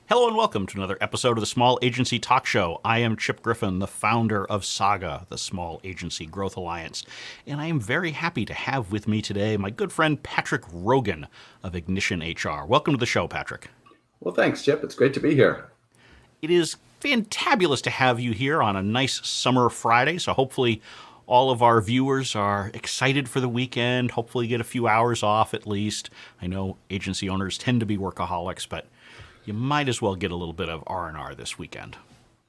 Hello and welcome to another episode of the Small Agency Talk Show. I am Chip Griffin, the founder of Saga, the Small Agency Growth Alliance, and I am very happy to have with me today my good friend Patrick Rogan of Ignition HR. Welcome to the show, Patrick. Well, thanks, Chip. It's great to be here. It is fantabulous to have you here on a nice summer Friday, so hopefully all of our viewers are excited for the weekend, hopefully get a few hours off at least. I know agency owners tend to be workaholics, but you might as well get a little bit of R&R this weekend.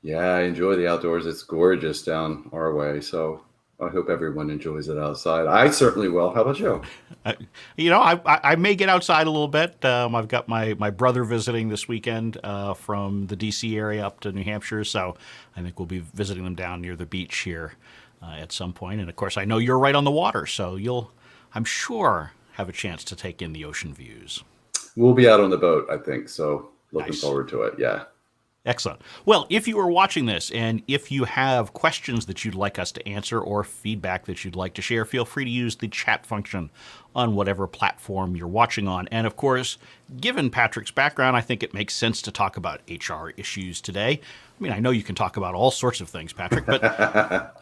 Yeah, I enjoy the outdoors. It's gorgeous down our way, so I hope everyone enjoys it outside. I certainly will. How about you? I may get outside a little bit. I've got my brother visiting this weekend from the D.C. area up to New Hampshire, so I think we'll be visiting them down near the beach here at some point. And, of course, I know you're right on the water, so you'll, I'm sure, have a chance to take in the ocean views. We'll be out on the boat, I think, so looking Nice. forward to it, yeah. Excellent. Well, if you are watching this and if you have questions that you'd like us to answer or feedback that you'd like to share, feel free to use the chat function on whatever platform you're watching on. And of course, given Patrick's background, I think it makes sense to talk about HR issues today. I mean, I know you can talk about all sorts of things, Patrick, but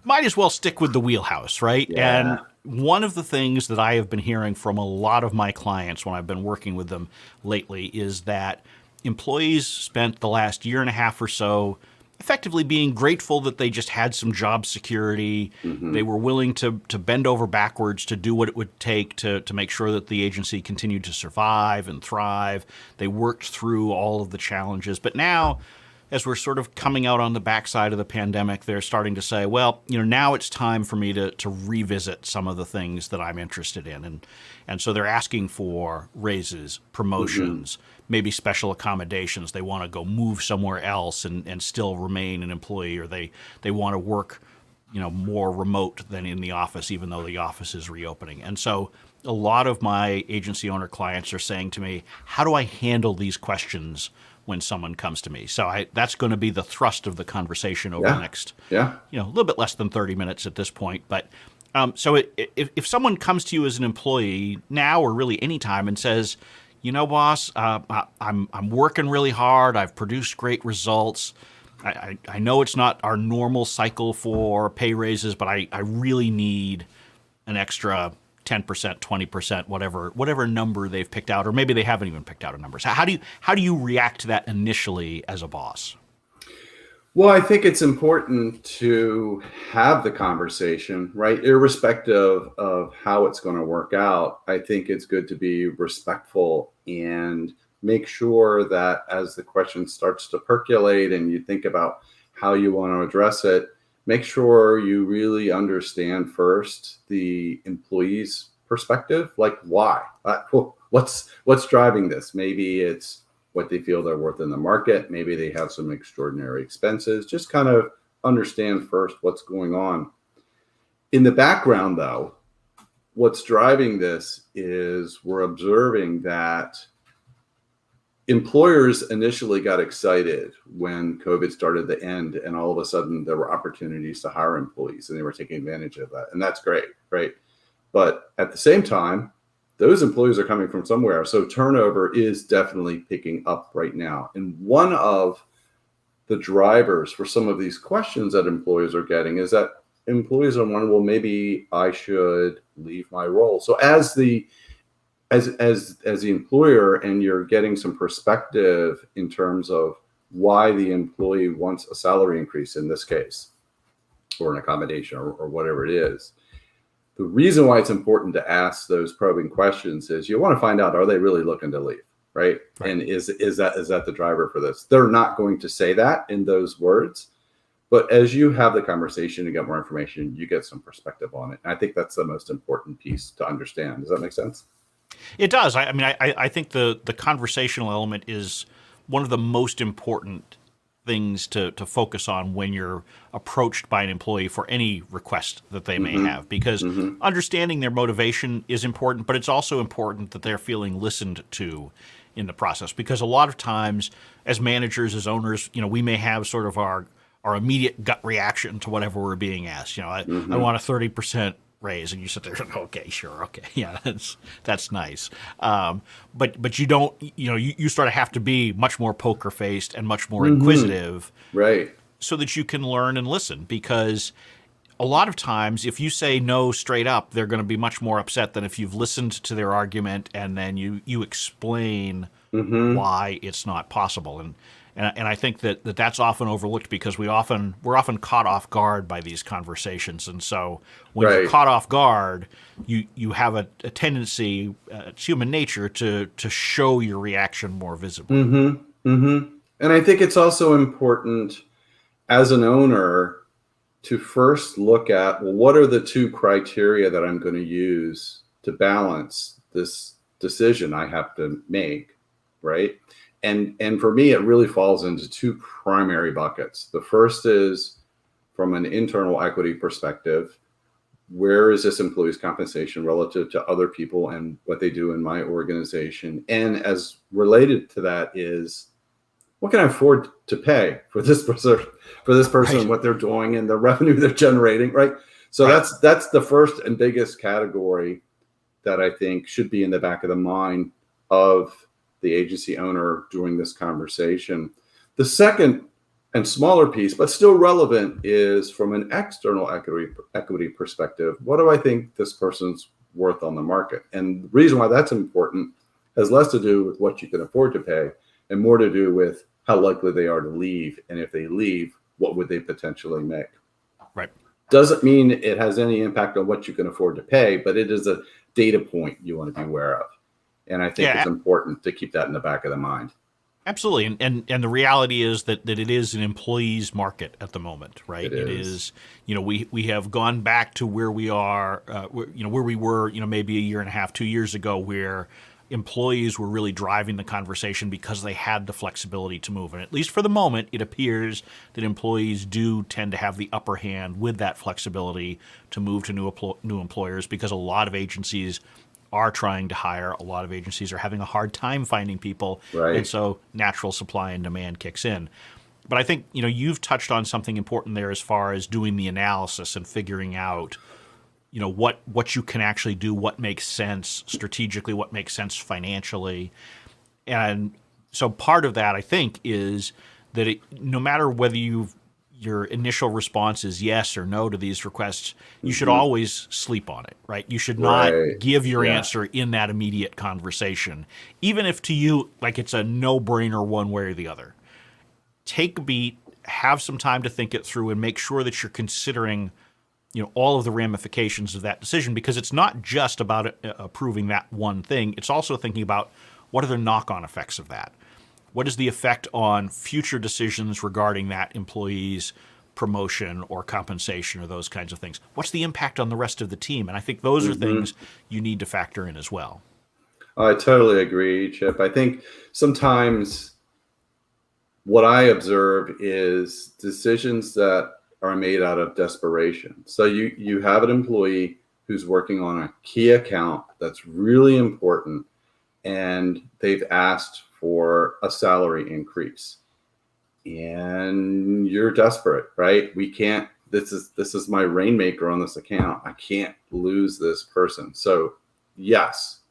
might as well stick with the wheelhouse, right? Yeah. And one of the things that I have been hearing from a lot of my clients when I've been working with them lately is that employees spent the last year and a half or so effectively being grateful that they just had some job security. They were willing to bend over backwards to do what it would take to make sure that the agency continued to survive and thrive. They worked through all of the challenges. But now, as we're sort of coming out on the backside of the pandemic, they're starting to say, well, now it's time for me to revisit some of the things that I'm interested in. And so they're asking for raises, promotions, maybe special accommodations. They want to go move somewhere else and still remain an employee, or they want to work, more remote than in the office, even though the office is reopening. And so a lot of my agency owner clients are saying to me, how do I handle these questions when someone comes to me? So that's going to be the thrust of the conversation over the next, a little bit less than 30 minutes at this point. But so if someone comes to you as an employee now or really any time and says, boss, I'm working really hard. I've produced great results. I know it's not our normal cycle for pay raises, but I really need an extra 10%, 20%, whatever number they've picked out, or maybe they haven't even picked out a number. So how do you react to that initially as a boss? Well, I think it's important to have the conversation, right? Irrespective of how it's going to work out, I think it's good to be respectful and make sure that as the question starts to percolate and you think about how you want to address it, make sure you really understand first the employee's perspective, like why, what's driving this? Maybe it's what they feel they're worth in the market. Maybe they have some extraordinary expenses. Just kind of understand first what's going on. In the background, though, what's driving this is we're observing that employers initially got excited when COVID started to end, and all of a sudden there were opportunities to hire employees, and they were taking advantage of that. And that's great, right? But at the same time, those employees are coming from somewhere. So turnover is definitely picking up right now. And one of the drivers for some of these questions that employees are getting is that employees are wondering, well, maybe I should leave my role. So as the employer, and you're getting some perspective in terms of why the employee wants a salary increase in this case, or an accommodation, or whatever it is. The reason why it's important to ask those probing questions is you want to find out, are they really looking to leave, right? And is that the driver for this? They're not going to say that in those words, but as you have the conversation and get more information, you get some perspective on it. And I think that's the most important piece to understand. Does that make sense? It does. I think the conversational element is one of the most important things to focus on when you're approached by an employee for any request that they may have, because understanding their motivation is important, but it's also important that they're feeling listened to in the process, because a lot of times as managers, as owners, we may have sort of our immediate gut reaction to whatever we're being asked. I want a 30% raise, and you sit there and okay, sure, okay, yeah, that's nice. But you don't, you sort of have to be much more poker faced and much more Hmm. inquisitive Right. so that you can learn and listen, because a lot of times if you say no straight up, they're going to be much more upset than if you've listened to their argument and then you explain Hmm. why it's not possible. And I think that's often overlooked because we're often caught off guard by these conversations. And so when you're Right. caught off guard, you have a tendency, it's human nature to show your reaction more visibly. Hmm. Hmm. And I think it's also important as an owner to first look at, well, what are the two criteria that I'm going to use to balance this decision I have to make, right? And for me, it really falls into two primary buckets. The first is from an internal equity perspective. Where is this employee's compensation relative to other people and what they do in my organization? And as related to that is, what can I afford to pay for this person and Right. what they're doing and the revenue they're generating, right? So Right. that's the first and biggest category that I think should be in the back of the mind of the agency owner during this conversation. The second and smaller piece, but still relevant, is from an external equity perspective. What do I think this person's worth on the market? And the reason why that's important has less to do with what you can afford to pay and more to do with how likely they are to leave. And if they leave, what would they potentially make? Right. Doesn't mean it has any impact on what you can afford to pay, but it is a data point you want to be aware of. And I think it's Yeah. important to keep that in the back of the mind. Absolutely, and the reality is that it is an employees market at the moment, right? It It is. is, we have gone back to where we are, where we were, maybe a year and a half, 2 years ago, where employees were really driving the conversation because they had the flexibility to move. And at least for the moment, it appears that employees do tend to have the upper hand with that flexibility to move to new employers, because a lot of agencies are trying to hire. A lot of agencies are having a hard time finding people, and Right. so natural supply and demand kicks in. But I think you've touched on something important there as far as doing the analysis and figuring out what you can actually do, what makes sense strategically, what makes sense financially. And so part of that, I think, is that no matter whether your initial response is yes or no to these requests, you should Hmm. always sleep on it, right? You should not Right. give your Yeah. answer in that immediate conversation, even if to you, like, it's a no-brainer one way or the other. Take a beat, have some time to think it through, and make sure that you're considering all of the ramifications of that decision, because it's not just about approving that one thing. It's also thinking about what are the knock-on effects of that. What is the effect on future decisions regarding that employee's promotion or compensation or those kinds of things? What's the impact on the rest of the team? And I think those are Hmm. things you need to factor in as well. I totally agree, Chip. I think sometimes what I observe is decisions that are made out of desperation. So you have an employee who's working on a key account that's really important, and they've asked for a salary increase, and you're desperate, right? We can't. This is my rainmaker on this account. I can't lose this person. So yes,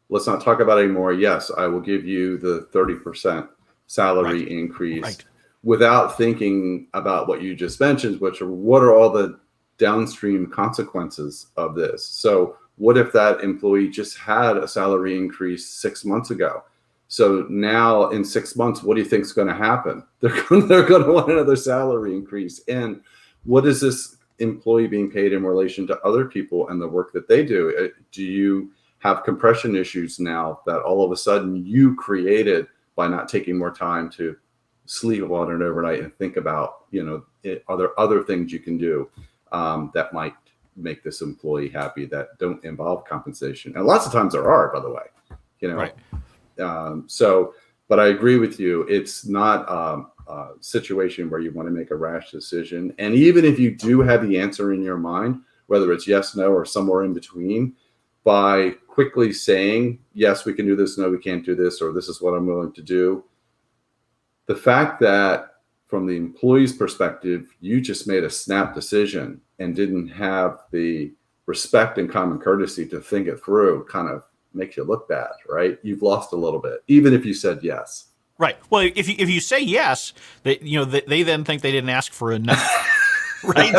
let's not talk about it anymore. Yes, I will give you the 30% Right. salary increase Right. without thinking about what you just mentioned, which are what are all the downstream consequences of this. So what if that employee just had a salary increase 6 months ago? So now in 6 months, what do you think is going to happen? They're going to want another salary increase. And what is this employee being paid in relation to other people and the work that they do? Do you have compression issues now that all of a sudden you created by not taking more time to sleep on it overnight and think about, are there other things you can do that might make this employee happy that don't involve compensation? And lots of times there are, by the way, you know. Right. So, but I agree with you. It's not a situation where you want to make a rash decision. And even if you do have the answer in your mind, whether it's yes, no, or somewhere in between, by quickly saying, yes, we can do this, no, we can't do this, or this is what I'm willing to do. The fact that from the employee's perspective, you just made a snap decision and didn't have the respect and common courtesy to think it through kind of makes you look bad, right? You've lost a little bit, even if you said yes. Right. Well, if you say yes, they then think they didn't ask for enough, right?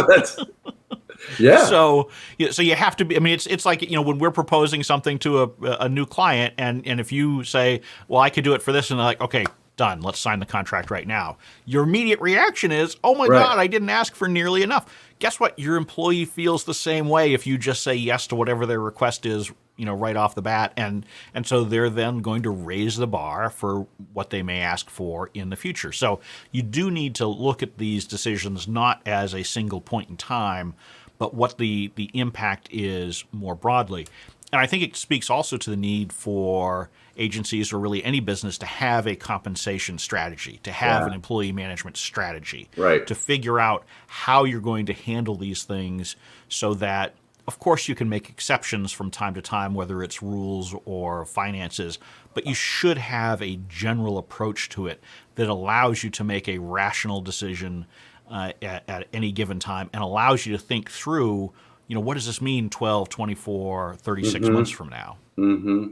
Yeah. So you have to be. I mean, it's like when we're proposing something to a new client, and if you say, well, I could do it for this, and they're like, okay, done, let's sign the contract right now. Your immediate reaction is, oh my Right. God, I didn't ask for nearly enough. Guess what? Your employee feels the same way if you just say yes to whatever their request is, right off the bat, and so they're then going to raise the bar for what they may ask for in the future. So you do need to look at these decisions not as a single point in time, but what the impact is more broadly. And I think it speaks also to the need for agencies or really any business to have a compensation strategy, to have an employee management strategy, Right. to figure out how you're going to handle these things so that, of course, you can make exceptions from time to time, whether it's rules or finances, but you should have a general approach to it that allows you to make a rational decision at any given time and allows you to think through, what does this mean 12, 24, 36 months from now? Mm-hmm.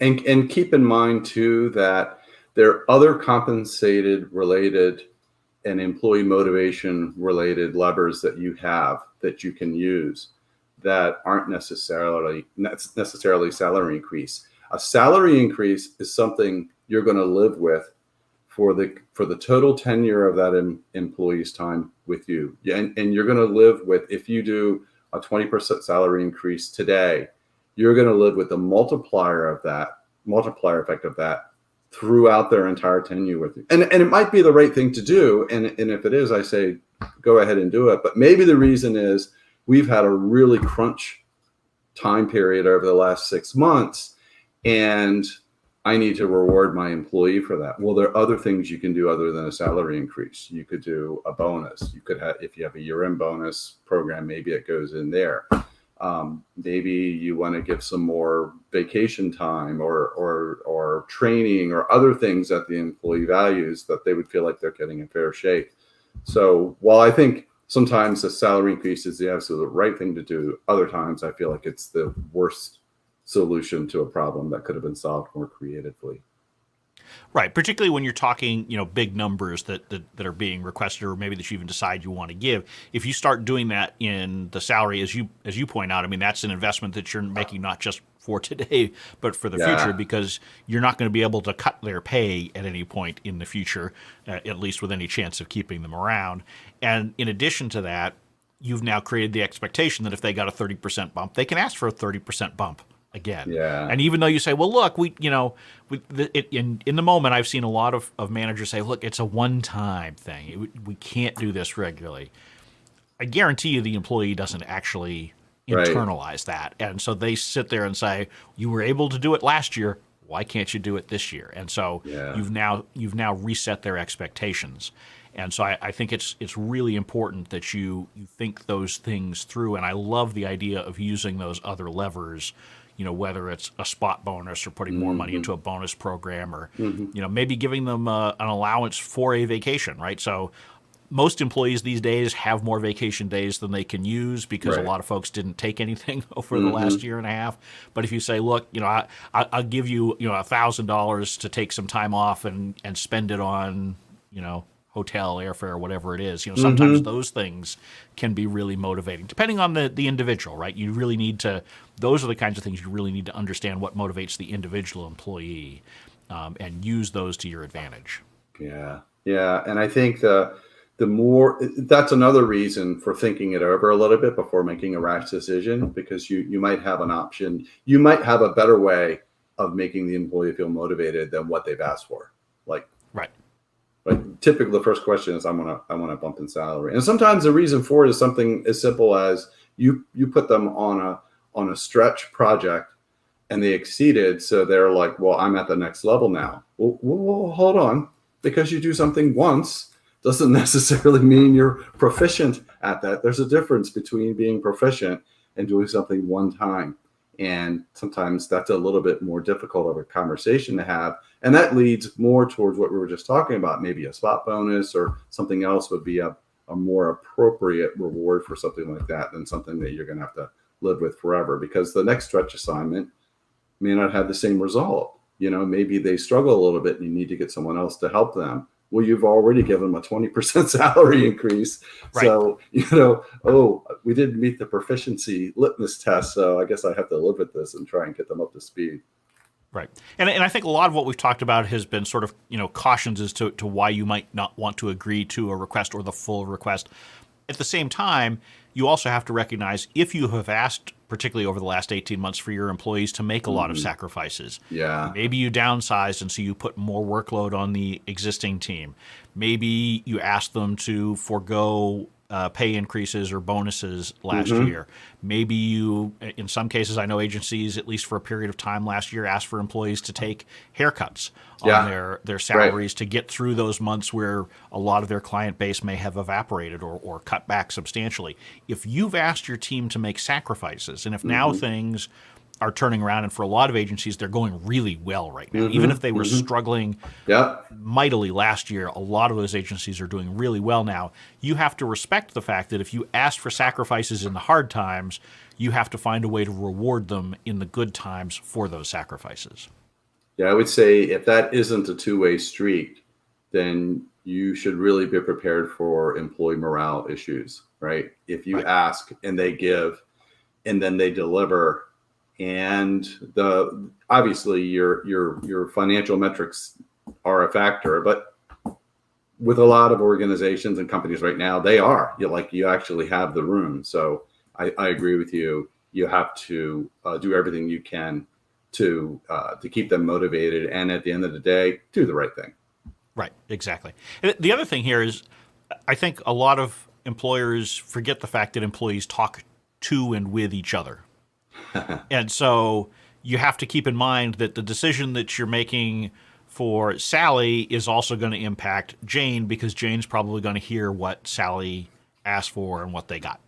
And keep in mind, too, that there are other compensated related and employee motivation related levers that you have that you can use that aren't necessarily salary increase. A salary increase is something you're going to live with for the total tenure of that employee's time with you. And you're going to live with, if you do a 20% salary increase today, you're going to live with the multiplier effect of that throughout their entire tenure with you. And it might be the right thing to do. And if it is, I say, go ahead and do it. But maybe the reason is we've had a really crunch time period over the last 6 months, and I need to reward my employee for that. Well, there are other things you can do other than a salary increase. You could do a bonus. You could have, if you have a year-end bonus program, maybe it goes in there. Maybe you want to give some more vacation time or training or other things that the employee values that they would feel like they're getting a fair shake. So while I think sometimes a salary increase is the absolute right thing to do, other times I feel like it's the worst solution to a problem that could have been solved more creatively. Right, particularly when you're talking, big numbers that are being requested, or maybe that you even decide you want to give. If you start doing that in the salary, as you point out, I mean, that's an investment that you're making not just for today, but for the future, because you're not going to be able to cut their pay at any point in the future, at least with any chance of keeping them around. And in addition to that, you've now created the expectation that if they got a 30% bump, they can ask for a 30% bump again. Yeah. And even though you say, well, look, in the moment, I've seen a lot of managers say, look, it's a one-time thing. We can't do this regularly. I guarantee you the employee doesn't actually internalize that. And so they sit there and say, you were able to do it last year. Why can't you do it this year? And so you've now reset their expectations. And so I think it's really important that you think those things through. And I love the idea of using those other levers, whether it's a spot bonus or putting more money into a bonus program, or, maybe giving them an allowance for a vacation, right? So most employees these days have more vacation days than they can use because a lot of folks didn't take anything over the last year and a half. But if you say, look, I'll give you, $1,000 to take some time off and spend it on, hotel, airfare, whatever it is. Sometimes those things can be really motivating, depending on the individual, right? You really need to, those are the kinds of things you really need to understand what motivates the individual employee, and use those to your advantage. Yeah. And I think the more, that's another reason for thinking it over a little bit before making a rash decision, because you might have an option. You might have a better way of making the employee feel motivated than what they've asked for. But typically the first question is, I want to bump in salary. And sometimes the reason for it is something as simple as you put them on a stretch project and they exceeded. So they're like, well, I'm at the next level now. Well, hold on. Because you do something once doesn't necessarily mean you're proficient at that. There's a difference between being proficient and doing something one time. And sometimes that's a little bit more difficult of a conversation to have. And that leads more towards what we were just talking about. Maybe a spot bonus or something else would be a more appropriate reward for something like that than something that you're going to have to live with forever, because the next stretch assignment may not have the same result. Maybe they struggle a little bit and you need to get someone else to help them. Well, you've already given them a 20% salary increase. Right. So, we didn't meet the proficiency litmus test. So I guess I have to live with this and try and get them up to speed. Right. And I think a lot of what we've talked about has been sort of, cautions as to why you might not want to agree to a request or the full request. At the same time, you also have to recognize if you have asked, particularly over the last 18 months, for your employees to make a lot of sacrifices. Yeah. Maybe you downsized and so you put more workload on the existing team. Maybe you asked them to forego pay increases or bonuses last year. Maybe you, in some cases, I know agencies, at least for a period of time last year, asked for employees to take haircuts on their salaries to get through those months where a lot of their client base may have evaporated or cut back substantially. If you've asked your team to make sacrifices, and if now things are turning around, and for a lot of agencies, they're going really well right now. Even if they were struggling mightily last year, a lot of those agencies are doing really well now. You have to respect the fact that if you ask for sacrifices in the hard times, you have to find a way to reward them in the good times for those sacrifices. Yeah, I would say if that isn't a two-way street, then you should really be prepared for employee morale issues, right? If you ask and they give and then they deliver, and obviously your financial metrics are a factor, but with a lot of organizations and companies right now, they are. You actually have the room. So I agree with you. You have to do everything you can to keep them motivated, and at the end of the day, do the right thing. Right, exactly. And the other thing here is, I think a lot of employers forget the fact that employees talk to and with each other. And so you have to keep in mind that the decision that you're making for Sally is also going to impact Jane, because Jane's probably going to hear what Sally asked for and what they got.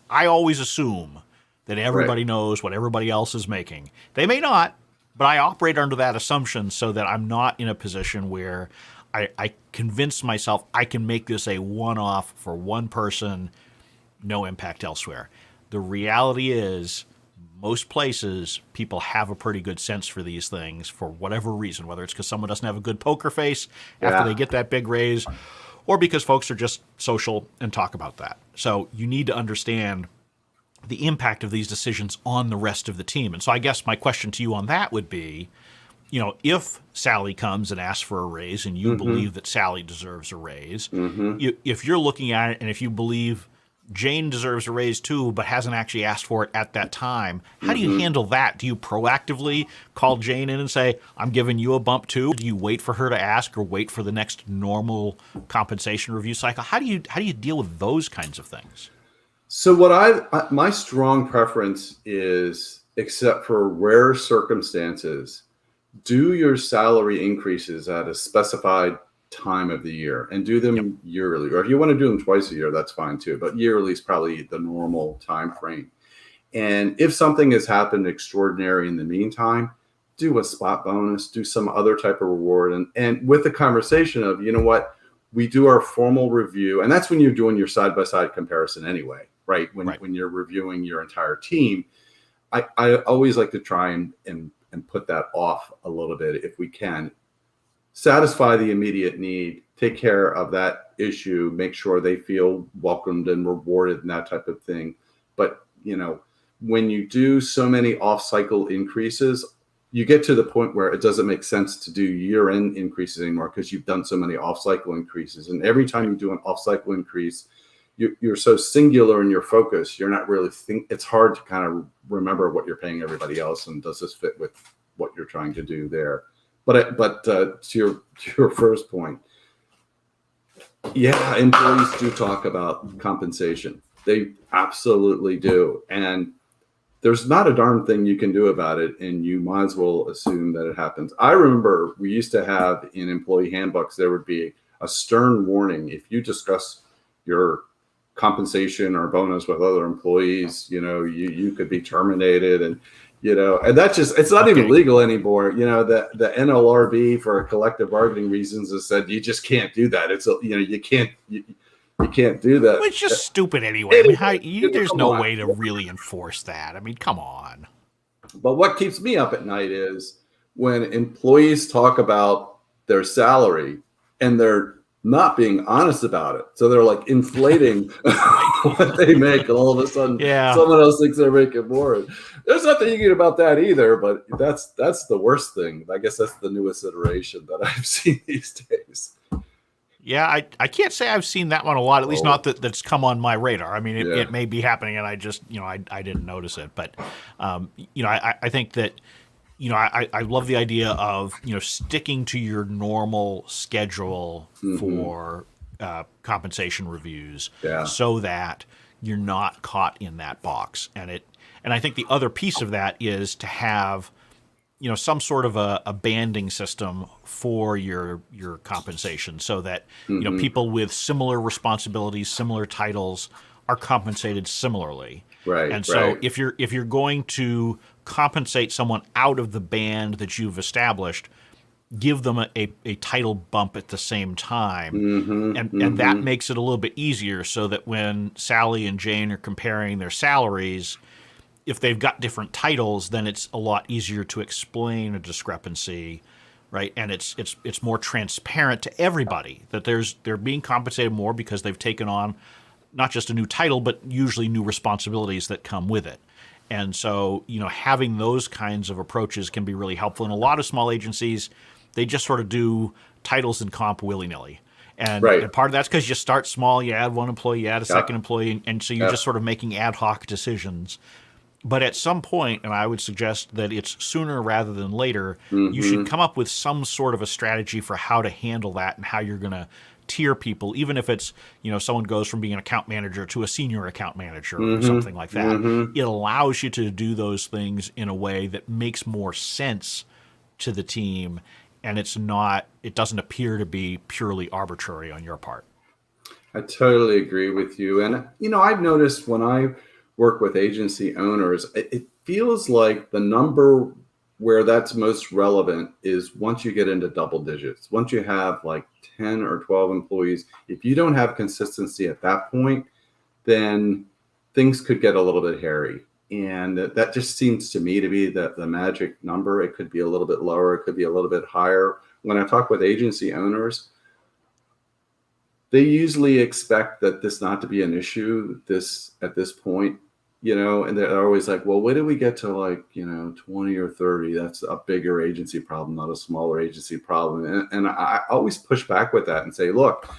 I always assume that everybody knows what everybody else is making. They may not, but I operate under that assumption so that I'm not in a position where I convince myself I can make this a one-off for one person, no impact elsewhere. The reality is, most places, people have a pretty good sense for these things for whatever reason, whether it's because someone doesn't have a good poker face after they get that big raise, or because folks are just social and talk about that. So you need to understand the impact of these decisions on the rest of the team. And so I guess my question to you on that would be, if Sally comes and asks for a raise and you believe that Sally deserves a raise, if you're looking at it and if you believe Jane deserves a raise too, but hasn't actually asked for it at that time, how do you handle that? Do you proactively call Jane in and say, I'm giving you a bump too? Do you wait for her to ask or wait for the next normal compensation review cycle? How do you deal with those kinds of things? So my strong preference is, except for rare circumstances, do your salary increases at a specified time of the year and do them yearly. Or if you want to do them twice a year, that's fine too. But yearly is probably the normal time frame. And if something has happened extraordinary in the meantime, do a spot bonus, do some other type of reward. And with the conversation of, we do our formal review. And that's when you're doing your side-by-side comparison anyway, right? When you're reviewing your entire team, I always like to try and put that off a little bit if we can. Satisfy the immediate need, take care of that issue, make sure they feel welcomed and rewarded and that type of thing. But, when you do so many off-cycle increases, you get to the point where it doesn't make sense to do year-end increases anymore because you've done so many off-cycle increases. And every time you do an off-cycle increase, you're so singular in your focus, you're not really it's hard to kind of remember what you're paying everybody else and does this fit with what you're trying to do there. But to your first point, employees do talk about compensation. They absolutely do. And there's not a darn thing you can do about it, and you might as well assume that it happens. I remember we used to have in employee handbooks, there would be a stern warning. If you discuss your compensation or bonus with other employees, you could be terminated. And and that's just, it's not even legal anymore. The NLRB for collective bargaining reasons has said you just can't do that. It's you can't. You can't do that. It's just stupid anyway. I mean, there's no way to really enforce that. I mean, come on. But what keeps me up at night is when employees talk about their salary and they're not being honest about it. So they're like inflating what they make, and all of a sudden someone else thinks they're making more. There's nothing you can do about that either, but that's the worst thing. I guess that's the newest iteration that I've seen these days. Yeah, I can't say I've seen that one a lot, at least not that's come on my radar. I mean, it may be happening and I just, I didn't notice it. But, I think that, I love the idea of, sticking to your normal schedule for compensation reviews so that you're not caught in that box. And I think the other piece of that is to have, some sort of a banding system for your compensation so that, people with similar responsibilities, similar titles are compensated similarly. Right. And so if you're going to compensate someone out of the band that you've established, give them a title bump at the same time. And that makes it a little bit easier so that when Sally and Jane are comparing their salaries, if they've got different titles, then it's a lot easier to explain a discrepancy, right? And it's more transparent to everybody that they're being compensated more because they've taken on not just a new title, but usually new responsibilities that come with it. And so, having those kinds of approaches can be really helpful. In a lot of small agencies, they just sort of do titles and comp willy-nilly. And part of that's because you start small, you add one employee, you add a second employee, and so you're just sort of making ad hoc decisions. But at some point, and I would suggest that it's sooner rather than later, you should come up with some sort of a strategy for how to handle that and how you're going to tier people, even if it's, someone goes from being an account manager to a senior account manager or something like that. It allows you to do those things in a way that makes more sense to the team, and it doesn't appear to be purely arbitrary on your part. I totally agree with you. And, I've noticed when I work with agency owners, it feels like the number where that's most relevant is once you get into double digits. Once you have like 10 or 12 employees, if you don't have consistency at that point, then things could get a little bit hairy. And that just seems to me to be the magic number. It could be a little bit lower. It could be a little bit higher. When I talk with agency owners, they usually expect that this not to be an issue at this point. And they're always like, well, when do we get to 20 or 30? That's a bigger agency problem, not a smaller agency problem. And I always push back with that and say, look,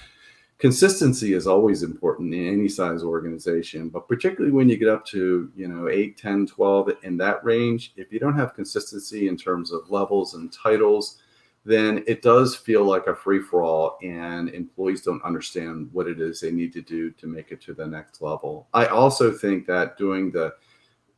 consistency is always important in any size organization, but particularly when you get up to, 8, 10, 12 in that range, if you don't have consistency in terms of levels and titles, then it does feel like a free-for-all, and employees don't understand what it is they need to do to make it to the next level. I also think that doing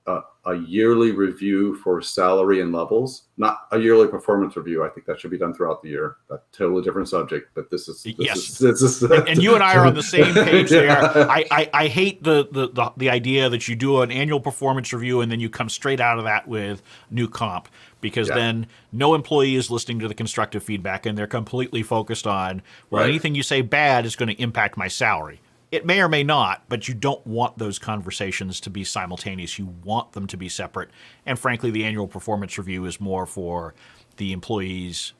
a yearly review for salary and levels, not a yearly performance review. I think that should be done throughout the year. That's a totally different subject, but this is and you and I are on the same page there. I hate the idea that you do an annual performance review and then you come straight out of that with new comp, because then no employee is listening to the constructive feedback and they're completely focused on, anything you say bad is going to impact my salary. It may or may not, but you don't want those conversations to be simultaneous. You want them to be separate. And frankly, the annual performance review is more for the employees,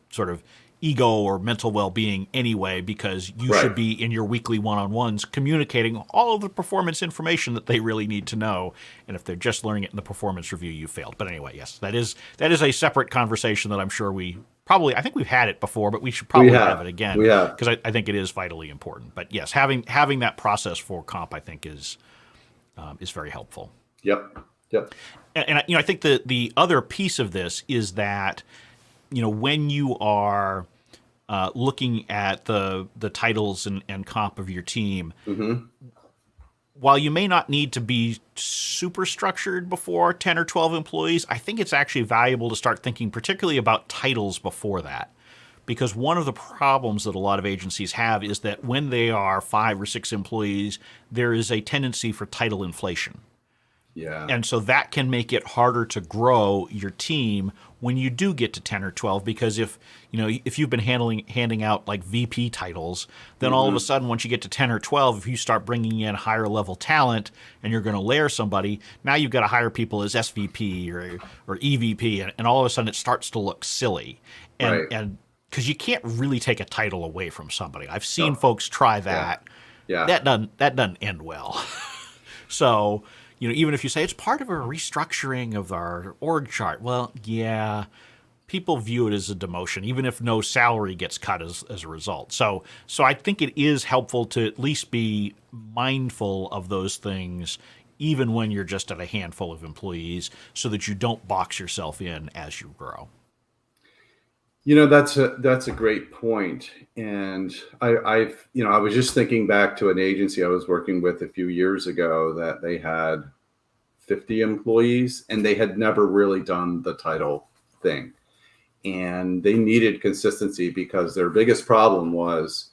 sort of ego or mental well-being anyway, because you should be in your weekly one-on-ones communicating all of the performance information that they really need to know. And if they're just learning it in the performance review, you failed. But anyway, yes, that is a separate conversation that I'm sure I think we've had it before, but we should probably have it again, because I think it is vitally important. But yes, having that process for comp, I think, is very helpful. Yep. And I think the other piece of this is that, when you are looking at the titles and comp of your team, while you may not need to be super structured before 10 or 12 employees, I think it's actually valuable to start thinking particularly about titles before that. Because one of the problems that a lot of agencies have is that when they are 5 or 6 employees, there is a tendency for title inflation. Yeah. And so that can make it harder to grow your team when you do get to 10 or 12, because if you've been handing out like VP titles, then all of a sudden once you get to 10 or 12, if you start bringing in higher level talent and you're going to layer somebody, now you've got to hire people as SVP or EVP, and all of a sudden it starts to look silly. Right. And because you can't really take a title away from somebody. I've seen No. folks try that. Yeah. That doesn't end well. So, even if you say it's part of a restructuring of our org chart, well, yeah, people view it as a demotion, even if no salary gets cut as a result. So I think it is helpful to at least be mindful of those things, even when you're just at a handful of employees, so that you don't box yourself in as you grow. That's a great point. And I was just thinking back to an agency I was working with a few years ago that they had 50 employees and they had never really done the title thing. And they needed consistency because their biggest problem was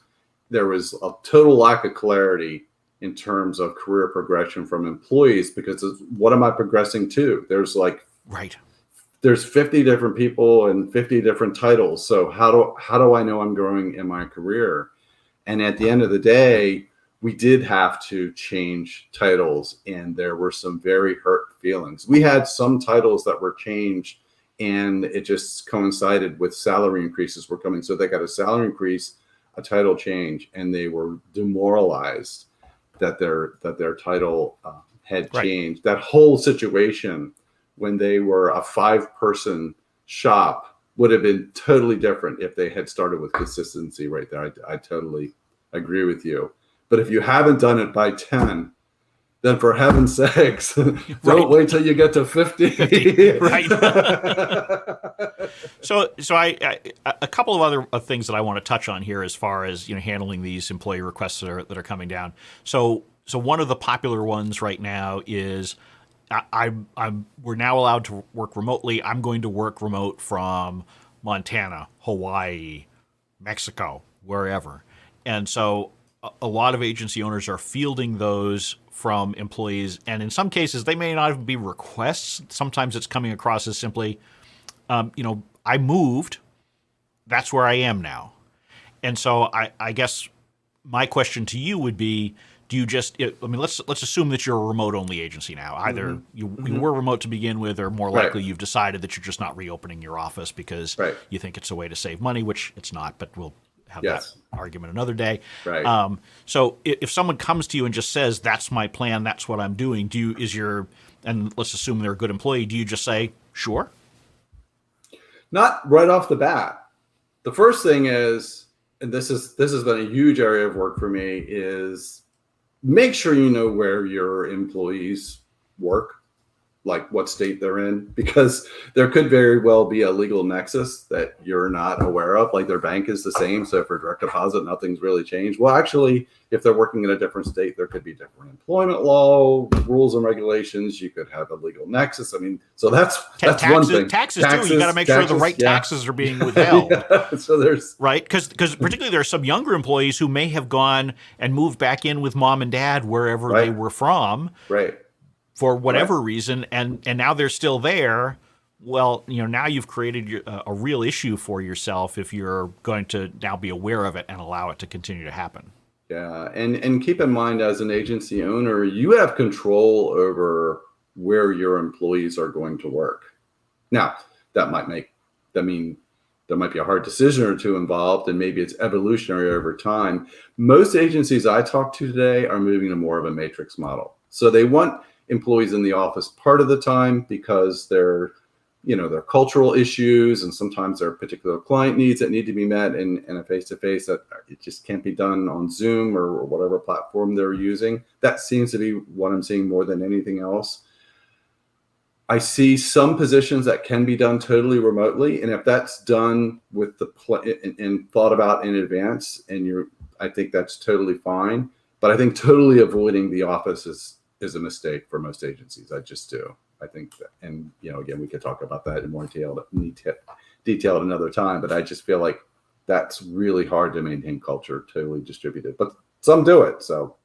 there was a total lack of clarity in terms of career progression from employees, because what am I progressing to? There's Right. There's 50 different people and 50 different titles. So how do I know I'm growing in my career? And at the end of the day, we did have to change titles, and there were some very hurt feelings. We had some titles that were changed, and it just coincided with salary increases were coming. So they got a salary increase, a title change, and they were demoralized that their title had changed. That whole situation, when they were a 5-person shop, would have been totally different if they had started with consistency right there. I totally agree with you. But if you haven't done it by 10, then for heaven's sakes, don't wait till you get to 50. Right. So I a couple of other things that I want to touch on here as far as handling these employee requests that are coming down. So one of the popular ones right now is we're now allowed to work remotely. I'm going to work remote from Montana, Hawaii, Mexico, wherever. And so a lot of agency owners are fielding those from employees. And in some cases, they may not even be requests. Sometimes it's coming across as simply, I moved. That's where I am now. And so I guess my question to you would be, do you let's assume that you're a remote-only agency now. Either you were remote to begin with, or more likely you've decided that you're just not reopening your office because you think it's a way to save money, which it's not, but we'll have that argument another day. Right. So if someone comes to you and just says, that's my plan, that's what I'm doing, and let's assume they're a good employee, do you just say, sure? Not right off the bat. The first thing is, and this has been a huge area of work for me, is make sure you know where your employees work, like what state they're in, because there could very well be a legal nexus that you're not aware of. Like their bank is the same, so for direct deposit, nothing's really changed. Well, actually, if they're working in a different state, there could be different employment law rules and regulations. You could have a legal nexus. I mean, so that's one thing. Taxes too. You got to make sure the right taxes are being withheld. So there's right, because particularly there are some younger employees who may have gone and moved back in with mom and dad wherever they were from. Right. For whatever reason, and now they're still there. Well, now you've created a real issue for yourself if you're going to now be aware of it and allow it to continue to happen. Yeah, and keep in mind, as an agency owner, you have control over where your employees are going to work. Now, that might mean there might be a hard decision or two involved, and maybe it's evolutionary over time. Most agencies I talk to today are moving to more of a matrix model. So they want employees in the office part of the time because there are cultural issues, and sometimes there are particular client needs that need to be met in a face-to-face that it just can't be done on Zoom or whatever platform they're using. That seems to be what I'm seeing more than anything else. I see some positions that can be done totally remotely, and if that's done with and thought about in advance, I think that's totally fine. But I think totally avoiding the office is a mistake for most agencies. I just do. I think that, and again, we could talk about that in more detail another time, but I just feel like that's really hard to maintain culture totally distributed, but some do it. So.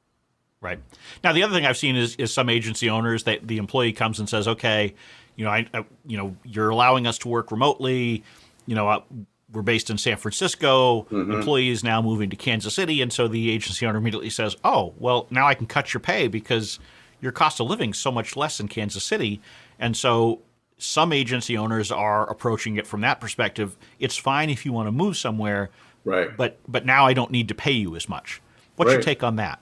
Right. Now, the other thing I've seen is some agency owners that the employee comes and says, okay, you're allowing us to work remotely. We're based in San Francisco. Hmm. Employee is now moving to Kansas City. And so the agency owner immediately says, oh, well, now I can cut your pay because your cost of living is so much less in Kansas City. And so some agency owners are approaching it from that perspective. It's fine if you want to move somewhere, Right. but now I don't need to pay you as much. What's your Right. take on that?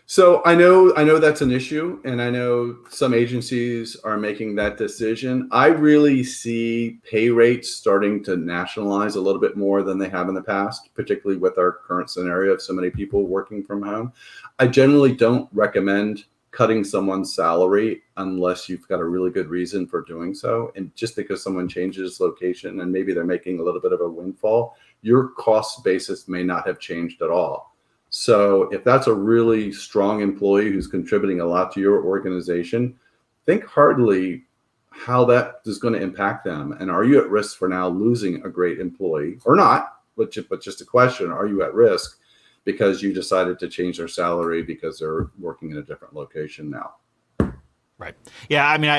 So I know that's an issue, and I know some agencies are making that decision. I really see pay rates starting to nationalize a little bit more than they have in the past, particularly with our current scenario of so many people working from home. I generally don't recommend cutting someone's salary unless you've got a really good reason for doing so. And just because someone changes location and maybe they're making a little bit of a windfall, your cost basis may not have changed at all. So if that's a really strong employee who's contributing a lot to your organization, think hardly how that is going to impact them. And are you at risk for now losing a great employee or not? But just a question, are you at risk because you decided to change their salary because they're working in a different location now? Right. Yeah. I mean,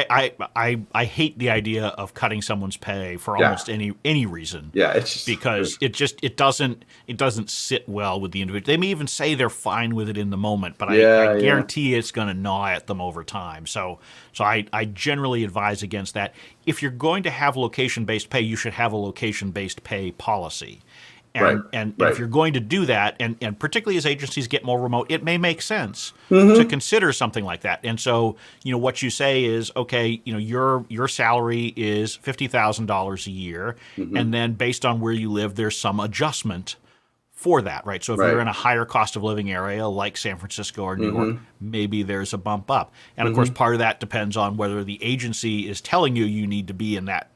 I hate the idea of cutting someone's pay for Yeah. almost any reason Yeah. It's because it doesn't sit well with the individual. They may even say they're fine with it in the moment, but yeah. I Yeah. guarantee it's going to gnaw at them over time. So I generally advise against that. If you're going to have location-based pay, you should have a location-based pay policy. Right. And Right. if you're going to do that, and particularly as agencies get more remote, it may make sense to Hmm. consider something like that. And so, what you say is, okay, your salary is $50,000 a year, Hmm. and then based on where you live, there's some adjustment for that, right? So if you're Right. in a higher cost of living area like San Francisco or New York, Hmm. maybe there's a bump up. And of course, Hmm. part of that depends on whether the agency is telling you need to be in that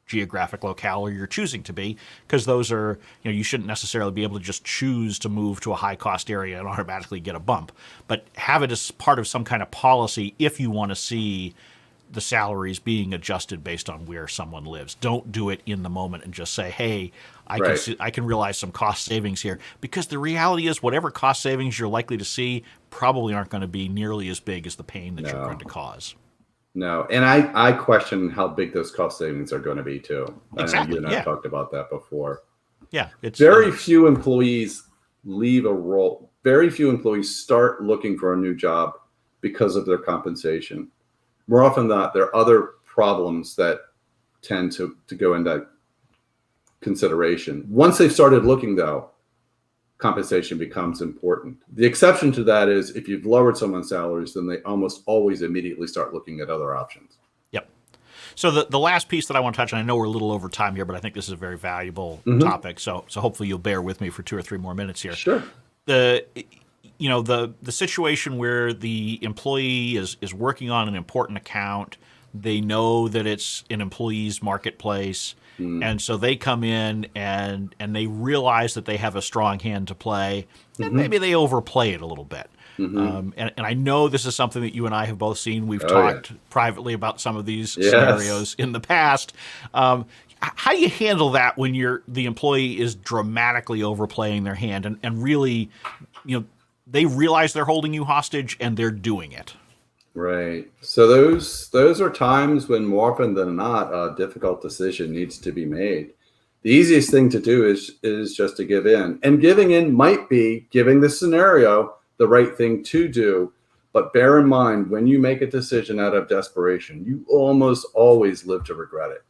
geographic locale or you're choosing to be, because those are, you shouldn't necessarily be able to just choose to move to a high cost area and automatically get a bump, but have it as part of some kind of policy if you want to see the salaries being adjusted based on where someone lives. Don't do it in the moment and just say, hey, Right. I can realize some cost savings here, because the reality is whatever cost savings you're likely to see probably aren't going to be nearly as big as the pain that you're No. going to cause. No, and I question how big those cost savings are going to be too. I know you Exactly. and I have Yeah. talked about that before. Yeah. It's Very few employees leave a role. Very few employees start looking for a new job because of their compensation. More often than not, there are other problems that tend to go into consideration. Once they've started looking, though, compensation becomes important. The exception to that is if you've lowered someone's salaries, then they almost always immediately start looking at other options. Yep. So the last piece that I want to touch on, I know we're a little over time here, but I think this is a very valuable Hmm. topic. So hopefully you'll bear with me for 2 or 3 more minutes here. Sure. The the situation where the employee is working on an important account, they know that it's an employee's marketplace, Mm. and so they come in and they realize that they have a strong hand to play, and Hmm. maybe they overplay it a little bit. Hmm. And I know this is something that you and I have both seen. We've Oh, yeah. talked privately about some of these Yes. scenarios in the past. How do you handle that when the employee is dramatically overplaying their hand and really, they realize they're holding you hostage and they're doing it? Right. So those are times when more often than not a difficult decision needs to be made. The easiest thing to do is just to give in. And giving in might be, giving the scenario, the right thing to do. But bear in mind, when you make a decision out of desperation, you almost always live to regret it.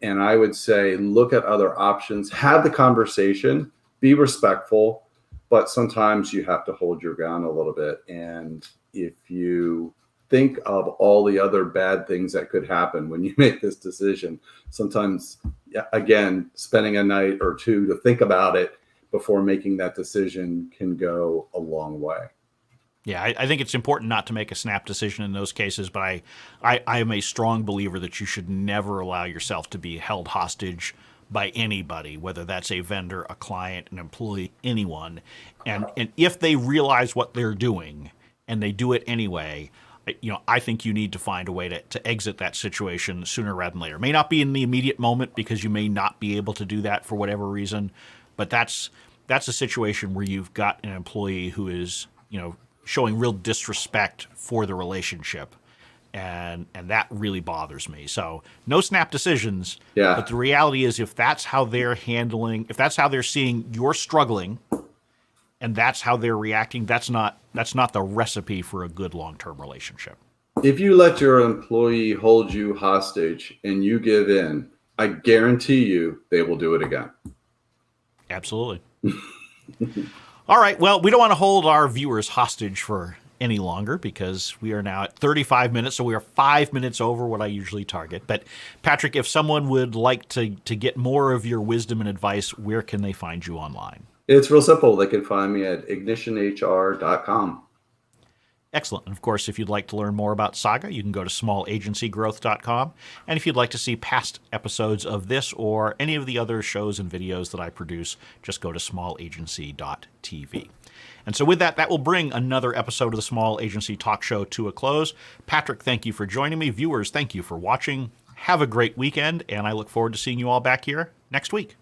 And I would say look at other options, have the conversation, be respectful, but sometimes you have to hold your ground a little bit. And if you think of all the other bad things that could happen when you make this decision, sometimes, yeah, again, spending a night or two to think about it before making that decision can go a long way. Yeah, I think it's important not to make a snap decision in those cases, but I am a strong believer that you should never allow yourself to be held hostage by anybody, whether that's a vendor, a client, an employee, anyone. And if they realize what they're doing and they do it anyway, I think you need to find a way to exit that situation sooner rather than later. It may not be in the immediate moment because you may not be able to do that for whatever reason, but that's a situation where you've got an employee who is, showing real disrespect for the relationship. And that really bothers me. So no snap decisions. Yeah. But the reality is, if that's how they're seeing you're struggling, and that's how they're reacting, that's not the recipe for a good long-term relationship. If you let your employee hold you hostage and you give in, I guarantee you they will do it again. Absolutely. All right. Well, we don't want to hold our viewers hostage for any longer because we are now at 35 minutes, so we are 5 minutes over what I usually target. But Patrick, if someone would like to get more of your wisdom and advice, where can they find you online? It's real simple. They can find me at ignitionhr.com. Excellent. And of course, if you'd like to learn more about Saga, you can go to smallagencygrowth.com. And if you'd like to see past episodes of this or any of the other shows and videos that I produce, just go to smallagency.tv. And so with that, that will bring another episode of the Small Agency Talk Show to a close. Patrick, thank you for joining me. Viewers, thank you for watching. Have a great weekend, and I look forward to seeing you all back here next week.